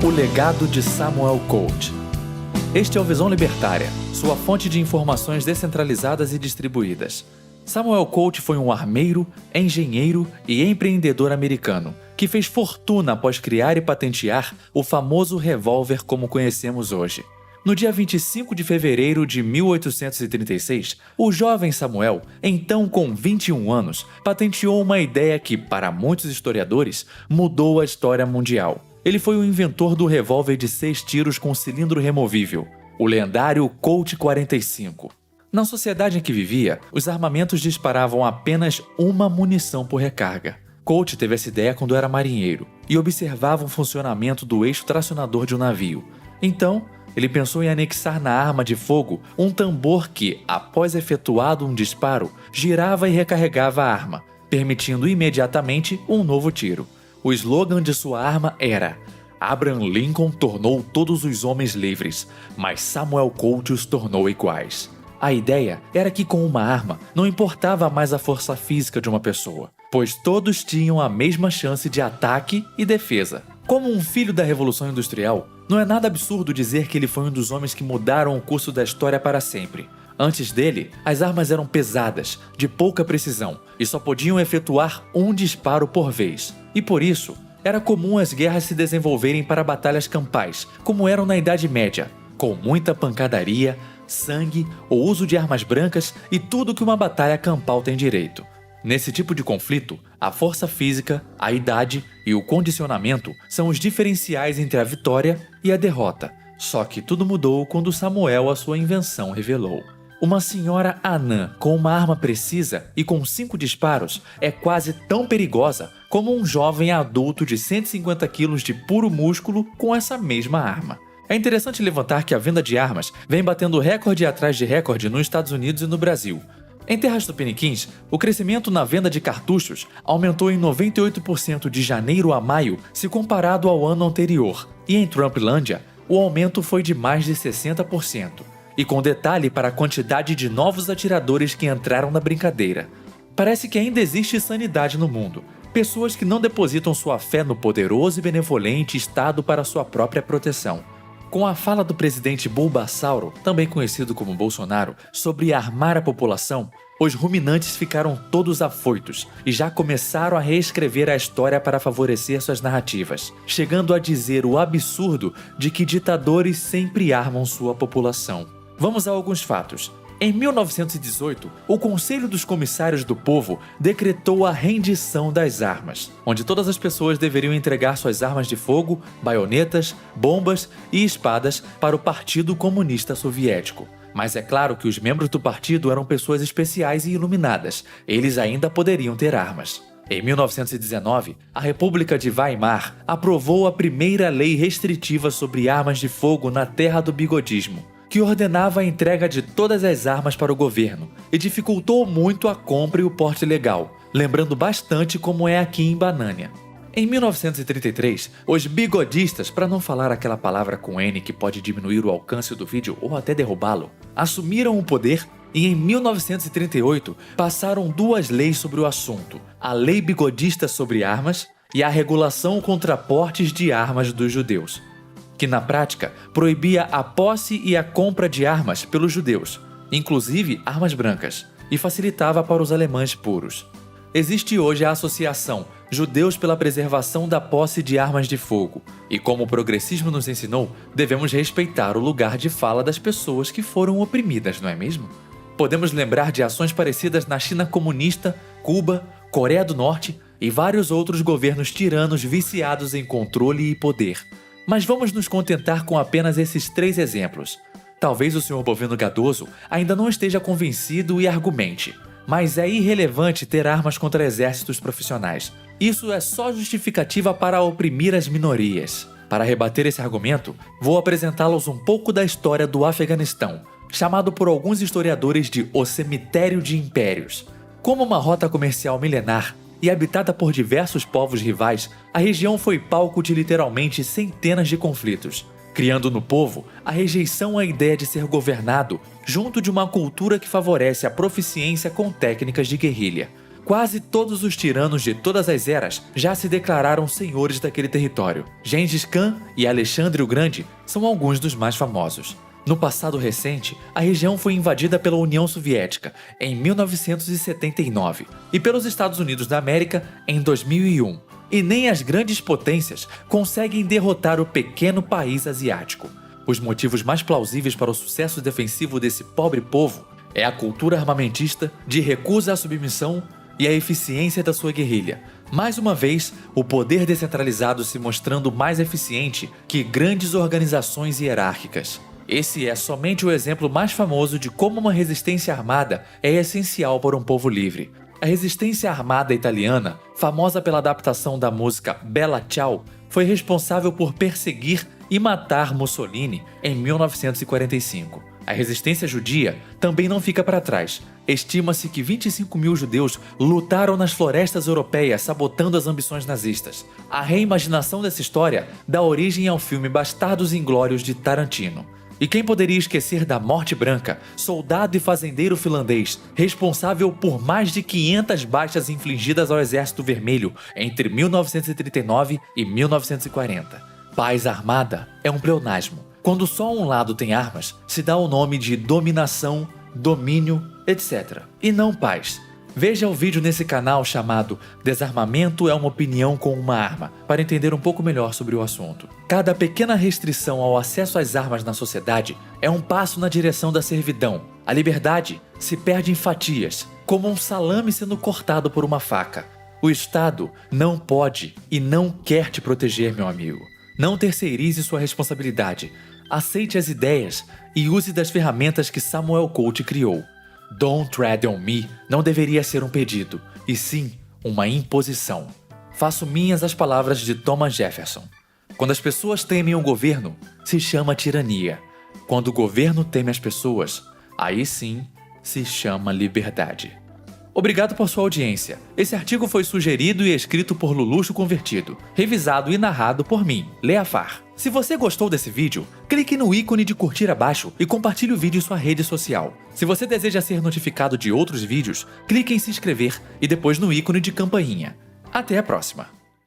O legado de Samuel Colt. Este é o Visão Libertária, sua fonte de informações descentralizadas e distribuídas. Samuel Colt foi um armeiro, engenheiro e empreendedor americano, que fez fortuna após criar e patentear o famoso revólver como conhecemos hoje. No dia 25 de fevereiro de 1836, o jovem Samuel, então com 21 anos, patenteou uma ideia que, para muitos historiadores, mudou a história mundial. Ele foi o inventor do revólver de 6 tiros com cilindro removível, o lendário Colt 45. Na sociedade em que vivia, os armamentos disparavam apenas uma munição por recarga. Colt teve essa ideia quando era marinheiro e observava o funcionamento do eixo tracionador de um navio. Então, ele pensou em anexar na arma de fogo um tambor que, após efetuado um disparo, girava e recarregava a arma, permitindo imediatamente um novo tiro. O slogan de sua arma era: Abraham Lincoln tornou todos os homens livres, mas Samuel Colt os tornou iguais. A ideia era que com uma arma não importava mais a força física de uma pessoa, pois todos tinham a mesma chance de ataque e defesa. Como um filho da Revolução Industrial, não é nada absurdo dizer que ele foi um dos homens que mudaram o curso da história para sempre. Antes dele, as armas eram pesadas, de pouca precisão, e só podiam efetuar um disparo por vez. E por isso, era comum as guerras se desenvolverem para batalhas campais, como eram na Idade Média, com muita pancadaria, sangue, o uso de armas brancas e tudo que uma batalha campal tem direito. Nesse tipo de conflito, a força física, a idade e o condicionamento são os diferenciais entre a vitória e a derrota. Só que tudo mudou quando Samuel a sua invenção revelou. Uma senhora anã com uma arma precisa e com 5 disparos é quase tão perigosa como um jovem adulto de 150 quilos de puro músculo com essa mesma arma. É interessante levantar que a venda de armas vem batendo recorde atrás de recorde nos Estados Unidos e no Brasil. Em terras tupiniquins, o crescimento na venda de cartuchos aumentou em 98% de janeiro a maio se comparado ao ano anterior, e em Trumplândia, o aumento foi de mais de 60%. E com detalhe para a quantidade de novos atiradores que entraram na brincadeira. Parece que ainda existe sanidade no mundo. Pessoas que não depositam sua fé no poderoso e benevolente Estado para sua própria proteção. Com a fala do presidente Bulbasauro, também conhecido como Bolsonaro, sobre armar a população, os ruminantes ficaram todos afoitos e já começaram a reescrever a história para favorecer suas narrativas, chegando a dizer o absurdo de que ditadores sempre armam sua população. Vamos a alguns fatos. Em 1918, o Conselho dos Comissários do Povo decretou a rendição das armas, onde todas as pessoas deveriam entregar suas armas de fogo, baionetas, bombas e espadas para o Partido Comunista Soviético. Mas é claro que os membros do partido eram pessoas especiais e iluminadas, eles ainda poderiam ter armas. Em 1919, a República de Weimar aprovou a primeira lei restritiva sobre armas de fogo na terra do bigodismo, que ordenava a entrega de todas as armas para o governo e dificultou muito a compra e o porte legal, lembrando bastante como é aqui em Banânia. Em 1933, os bigodistas, para não falar aquela palavra com N que pode diminuir o alcance do vídeo ou até derrubá-lo, assumiram o poder e em 1938 passaram 2 leis sobre o assunto, a Lei Bigodista sobre Armas e a Regulação contra Portes de Armas dos Judeus, que na prática proibia a posse e a compra de armas pelos judeus, inclusive armas brancas, e facilitava para os alemães puros. Existe hoje a Associação Judeus pela Preservação da Posse de Armas de Fogo, e como o progressismo nos ensinou, devemos respeitar o lugar de fala das pessoas que foram oprimidas, não é mesmo? Podemos lembrar de ações parecidas na China comunista, Cuba, Coreia do Norte e vários outros governos tiranos viciados em controle e poder. Mas vamos nos contentar com apenas esses 3 exemplos. Talvez o Sr. Bovino Gadoso ainda não esteja convencido e argumente, mas é irrelevante ter armas contra exércitos profissionais. Isso é só justificativa para oprimir as minorias. Para rebater esse argumento, vou apresentá-los um pouco da história do Afeganistão, chamado por alguns historiadores de O Cemitério de Impérios. Como uma rota comercial milenar, e habitada por diversos povos rivais, a região foi palco de literalmente centenas de conflitos, criando no povo a rejeição à ideia de ser governado, junto de uma cultura que favorece a proficiência com técnicas de guerrilha. Quase todos os tiranos de todas as eras já se declararam senhores daquele território. Gengis Khan e Alexandre o Grande são alguns dos mais famosos. No passado recente, a região foi invadida pela União Soviética em 1979 e pelos Estados Unidos da América em 2001. E nem as grandes potências conseguem derrotar o pequeno país asiático. Os motivos mais plausíveis para o sucesso defensivo desse pobre povo é a cultura armamentista de recusa à submissão e a eficiência da sua guerrilha. Mais uma vez, o poder descentralizado se mostrando mais eficiente que grandes organizações hierárquicas. Esse é somente o exemplo mais famoso de como uma resistência armada é essencial para um povo livre. A resistência armada italiana, famosa pela adaptação da música Bella Ciao, foi responsável por perseguir e matar Mussolini em 1945. A resistência judia também não fica para trás. Estima-se que 25 mil judeus lutaram nas florestas europeias sabotando as ambições nazistas. A reimaginação dessa história dá origem ao filme Bastardos Inglórios de Tarantino. E quem poderia esquecer da Morte Branca, soldado e fazendeiro finlandês, responsável por mais de 500 baixas infligidas ao Exército Vermelho entre 1939 e 1940. Paz armada é um pleonasmo. Quando só um lado tem armas, se dá o nome de dominação, domínio, etc. E não paz. Veja o vídeo nesse canal chamado Desarmamento é uma opinião com uma arma, para entender um pouco melhor sobre o assunto. Cada pequena restrição ao acesso às armas na sociedade é um passo na direção da servidão. A liberdade se perde em fatias, como um salame sendo cortado por uma faca. O Estado não pode e não quer te proteger, meu amigo. Não terceirize sua responsabilidade. Aceite as ideias e use das ferramentas que Samuel Colt criou. Don't tread on me não deveria ser um pedido, e sim uma imposição. Faço minhas as palavras de Thomas Jefferson. Quando as pessoas temem o governo, se chama tirania. Quando o governo teme as pessoas, aí sim se chama liberdade. Obrigado por sua audiência. Esse artigo foi sugerido e escrito por Luluxo Convertido, revisado e narrado por mim, Leafar. Se você gostou desse vídeo, clique no ícone de curtir abaixo e compartilhe o vídeo em sua rede social. Se você deseja ser notificado de outros vídeos, clique em se inscrever e depois no ícone de campainha. Até a próxima!